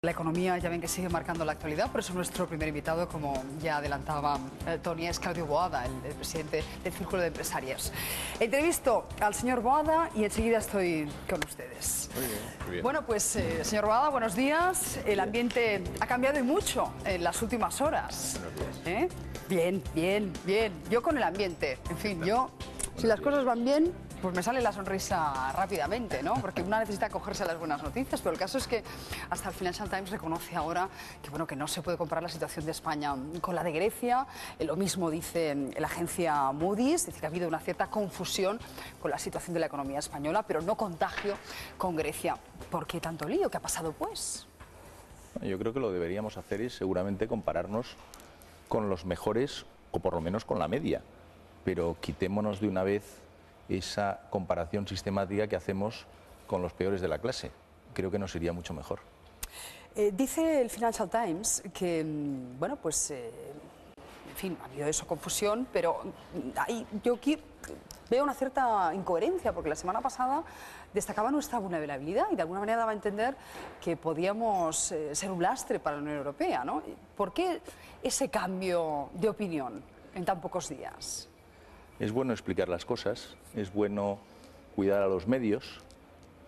La economía ya ven que sigue marcando la actualidad, por eso nuestro primer invitado, como ya adelantaba Tony, es Claudio Boada, el presidente del Círculo de Empresarios. Entrevisto al señor Boada y enseguida estoy con ustedes. Muy bien, muy bien. Bueno, pues señor Boada, buenos días. El ambiente ha cambiado y mucho en las últimas horas. Buenos días. Bien, bien, bien. Yo con el ambiente, en fin, si las cosas van bien, pues me sale la sonrisa rápidamente, ¿no? Porque una necesita acogerse a las buenas noticias, pero el caso es que hasta el Financial Times reconoce ahora que, bueno, que no se puede comparar la situación de España con la de Grecia. Lo mismo dice la agencia Moody's, dice que ha habido una cierta confusión con la situación de la economía española, pero no contagio con Grecia. ¿Por qué tanto lío? ¿Qué ha pasado, pues? Yo creo que lo que deberíamos hacer es seguramente compararnos con los mejores, o por lo menos con la media, pero quitémonos de una vez esa comparación sistemática que hacemos con los peores de la clase. Creo que nos iría mucho mejor. Dice el Financial Times que, bueno, pues, en fin, ha habido eso, confusión, pero yo aquí veo una cierta incoherencia, porque la semana pasada destacaba nuestra vulnerabilidad y de alguna manera daba a entender que podíamos ser un lastre para la Unión Europea, ¿no? ¿Por qué ese cambio de opinión en tan pocos días? Es bueno explicar las cosas, es bueno cuidar a los medios,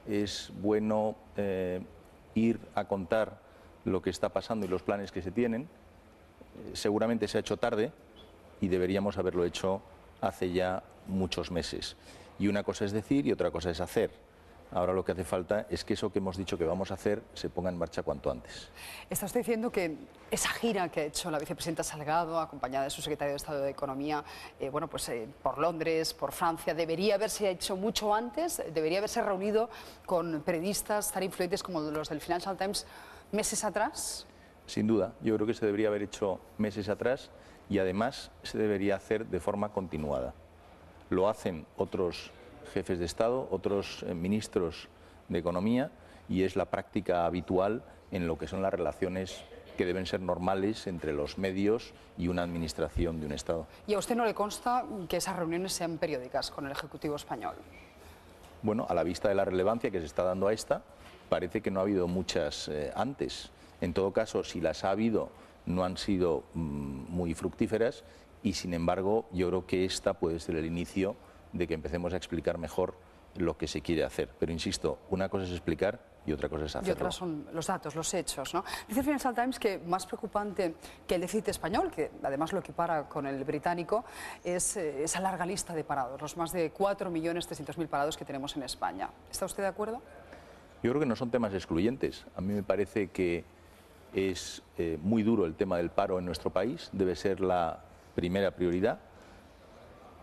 es bueno ir a contar lo que está pasando y los planes que se tienen. Seguramente se ha hecho tarde y deberíamos haberlo hecho hace ya muchos meses. Y una cosa es decir y otra cosa es hacer. Ahora lo que hace falta es que eso que hemos dicho que vamos a hacer se ponga en marcha cuanto antes. Está usted diciendo que esa gira que ha hecho la vicepresidenta Salgado, acompañada de su secretario de Estado de Economía, bueno, pues por Londres, por Francia, debería haberse hecho mucho antes, debería haberse reunido con periodistas tan influyentes como los del Financial Times meses atrás. Sin duda, yo creo que se debería haber hecho meses atrás y además se debería hacer de forma continuada. Lo hacen otros jefes de Estado, otros ministros de Economía, y es la práctica habitual en lo que son las relaciones que deben ser normales entre los medios y una administración de un Estado. ¿Y a usted no le consta que esas reuniones sean periódicas con el Ejecutivo español? Bueno, a la vista de la relevancia que se está dando a esta, parece que no ha habido muchas antes. En todo caso, si las ha habido, no han sido muy fructíferas y, sin embargo, yo creo que esta puede ser el inicio de que empecemos a explicar mejor lo que se quiere hacer. Pero insisto, una cosa es explicar y otra cosa es hacerlo. Y otras son los datos, los hechos, ¿no? Dice el Financial Times que más preocupante que el déficit español, que además lo equipara con el británico, es esa larga lista de parados, los más de 4.300.000 parados que tenemos en España. ¿Está usted de acuerdo? Yo creo que no son temas excluyentes. A mí me parece que es muy duro el tema del paro en nuestro país, debe ser la primera prioridad,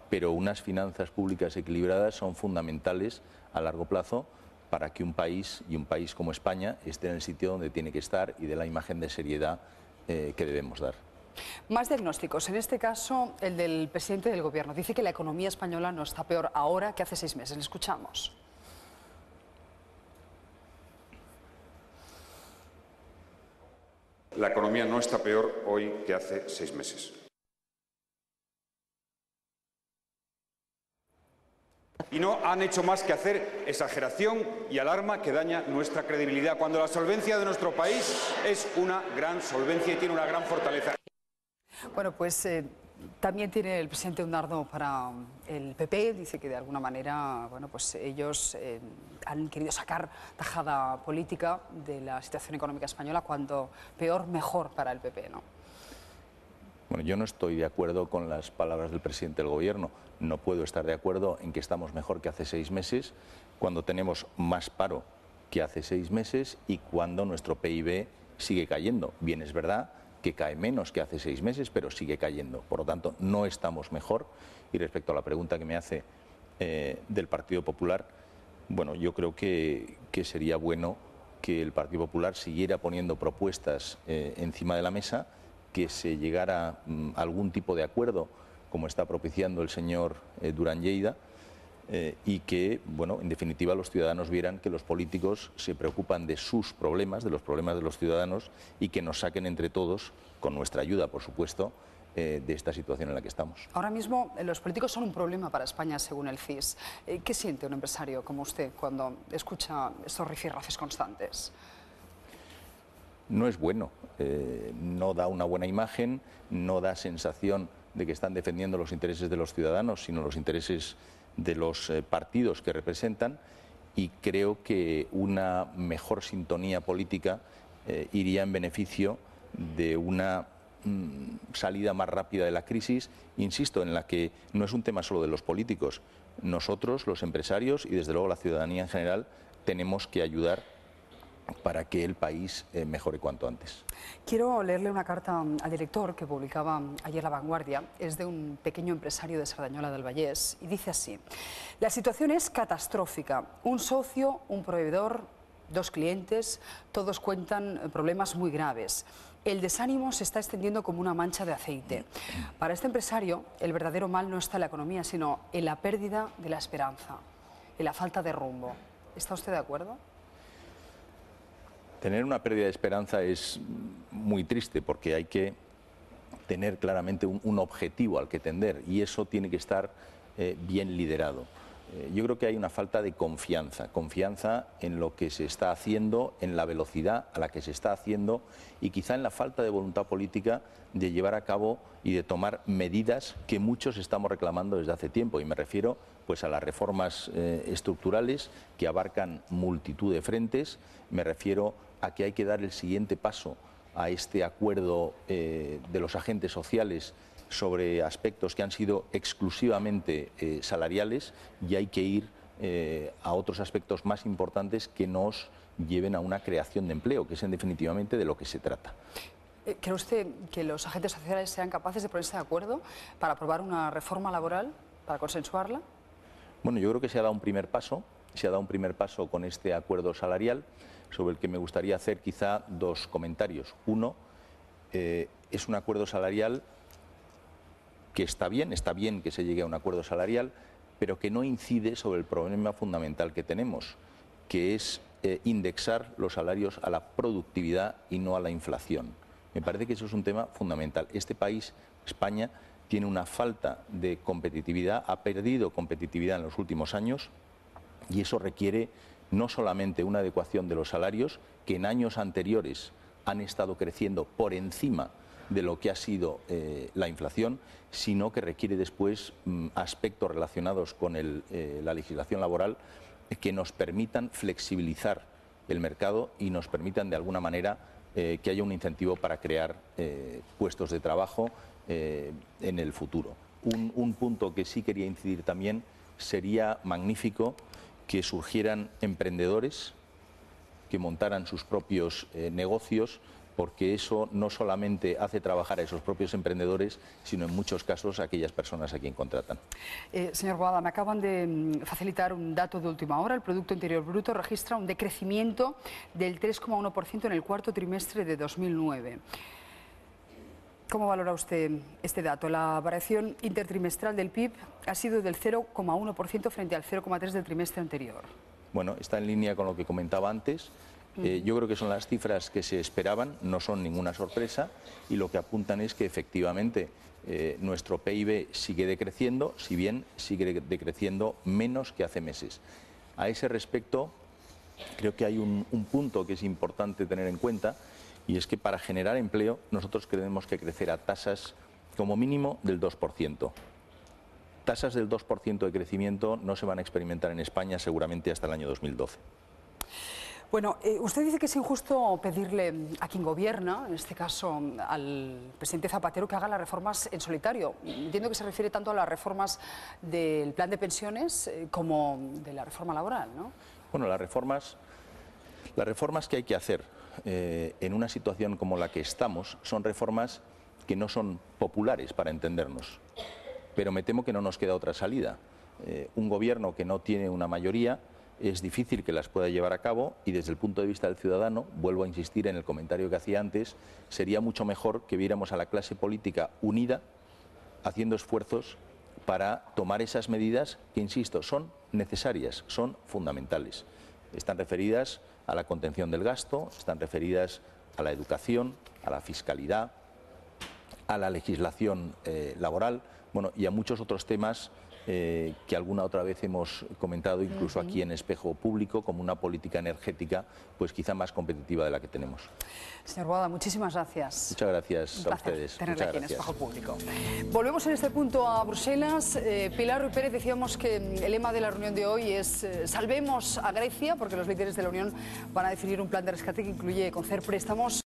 pero unas finanzas públicas equilibradas son fundamentales a largo plazo para que un país, y un país como España, esté en el sitio donde tiene que estar y de la imagen de seriedad que debemos dar. Más diagnósticos, en este caso el del presidente del Gobierno. Dice que la economía española no está peor ahora que hace 6 meses. Le escuchamos. La economía no está peor hoy que hace 6 meses. Y no han hecho más que hacer exageración y alarma que daña nuestra credibilidad, cuando la solvencia de nuestro país es una gran solvencia y tiene una gran fortaleza. Bueno, pues también tiene el presidente un dardo para el PP. Dice que de alguna manera, bueno, pues ellos han querido sacar tajada política de la situación económica española, cuando peor, mejor para el PP, ¿no? Bueno, yo no estoy de acuerdo con las palabras del presidente del Gobierno. No puedo estar de acuerdo en que estamos mejor que hace 6 meses, cuando tenemos más paro que hace 6 meses y cuando nuestro PIB sigue cayendo. Bien, es verdad que cae menos que hace 6 meses, pero sigue cayendo. Por lo tanto, no estamos mejor. Y respecto a la pregunta que me hace del Partido Popular, bueno, yo creo que sería bueno que el Partido Popular siguiera poniendo propuestas encima de la mesa, que se llegara a algún tipo de acuerdo, como está propiciando el señor Duran Lleida, y que, bueno, en definitiva, los ciudadanos vieran que los políticos se preocupan de sus problemas, de los problemas de los ciudadanos, y que nos saquen entre todos, con nuestra ayuda, por supuesto, de esta situación en la que estamos. Ahora mismo los políticos son un problema para España, según el CIS. ¿Qué siente un empresario como usted cuando escucha estos rifirrafes constantes? no es bueno, no da una buena imagen, no da sensación de que están defendiendo los intereses de los ciudadanos, sino los intereses de los partidos que representan, y creo que una mejor sintonía política iría en beneficio de una salida más rápida de la crisis, insisto, en la que no es un tema solo de los políticos. Nosotros, los empresarios y desde luego la ciudadanía en general, tenemos que ayudar para que el país mejore cuanto antes. Quiero leerle una carta al director que publicaba ayer La Vanguardia. Es de un pequeño empresario de Cerdanyola del Vallès y dice así: la situación es catastrófica. Un socio, un proveedor, 2 clientes, todos cuentan problemas muy graves. El desánimo se está extendiendo como una mancha de aceite. Para este empresario, el verdadero mal no está en la economía, sino en la pérdida de la esperanza, en la falta de rumbo. ¿Está usted de acuerdo? Tener una pérdida de esperanza es muy triste porque hay que tener claramente un objetivo al que tender y eso tiene que estar bien liderado. Yo creo que hay una falta de confianza en lo que se está haciendo, en la velocidad a la que se está haciendo y quizá en la falta de voluntad política de llevar a cabo y de tomar medidas que muchos estamos reclamando desde hace tiempo. Y me refiero pues a las reformas estructurales que abarcan multitud de frentes, me refiero a que hay que dar el siguiente paso a este acuerdo de los agentes sociales sobre aspectos que han sido exclusivamente salariales y hay que ir a otros aspectos más importantes que nos lleven a una creación de empleo, que es en definitivamente de lo que se trata. ¿Cree usted que los agentes sociales sean capaces de ponerse de acuerdo para aprobar una reforma laboral, para consensuarla? Bueno, yo creo que se ha dado un primer paso, con este acuerdo salarial, sobre el que me gustaría hacer quizá 2 comentarios. Uno, es un acuerdo salarial que está bien que se llegue a un acuerdo salarial, pero que no incide sobre el problema fundamental que tenemos, que es indexar los salarios a la productividad y no a la inflación. Me parece que eso es un tema fundamental. Este país, España, tiene una falta de competitividad, ha perdido competitividad en los últimos años y eso requiere no solamente una adecuación de los salarios, que en años anteriores han estado creciendo por encima de lo que ha sido la inflación, sino que requiere después aspectos relacionados con la legislación laboral que nos permitan flexibilizar el mercado y nos permitan de alguna manera que haya un incentivo para crear puestos de trabajo en el futuro. Un punto que sí quería incidir también, sería magnífico que surgieran emprendedores que montaran sus propios negocios, porque eso no solamente hace trabajar a esos propios emprendedores, sino en muchos casos a aquellas personas a quien contratan. Señor Boada, me acaban de facilitar un dato de última hora. El Producto Interior Bruto registra un decrecimiento del 3,1% en el cuarto trimestre de 2009. ¿Cómo valora usted este dato? La variación intertrimestral del PIB ha sido del 0,1% frente al 0,3% del trimestre anterior. Bueno, está en línea con lo que comentaba antes. Yo creo que son las cifras que se esperaban, no son ninguna sorpresa y lo que apuntan es que efectivamente nuestro PIB sigue decreciendo, si bien sigue decreciendo menos que hace meses. A ese respecto, creo que hay un punto que es importante tener en cuenta y es que para generar empleo nosotros tenemos que crecer a tasas como mínimo del 2%. Tasas del 2% de crecimiento no se van a experimentar en España seguramente hasta el año 2012. Bueno, usted dice que es injusto pedirle a quien gobierna, en este caso al presidente Zapatero, que haga las reformas en solitario. Entiendo que se refiere tanto a las reformas del plan de pensiones como de la reforma laboral, ¿no? Bueno, las reformas que hay que hacer en una situación como la que estamos son reformas que no son populares, para entendernos, pero me temo que no nos queda otra salida. Un gobierno que no tiene una mayoría es difícil que las pueda llevar a cabo y desde el punto de vista del ciudadano, vuelvo a insistir en el comentario que hacía antes, sería mucho mejor que viéramos a la clase política unida haciendo esfuerzos para tomar esas medidas que, insisto, son necesarias, son fundamentales. Están referidas a la contención del gasto, están referidas a la educación, a la fiscalidad, a la legislación laboral, bueno, y a muchos otros temas que alguna otra vez hemos comentado, incluso aquí en Espejo Público, como una política energética pues quizá más competitiva de la que tenemos. Señor Boada, muchísimas gracias. Muchas gracias a ustedes. Tenerle aquí en Espejo Público. Volvemos en este punto a Bruselas. Pilar Ruiz Pérez, decíamos que el lema de la reunión de hoy es salvemos a Grecia, porque los líderes de la Unión van a definir un plan de rescate que incluye conceder préstamos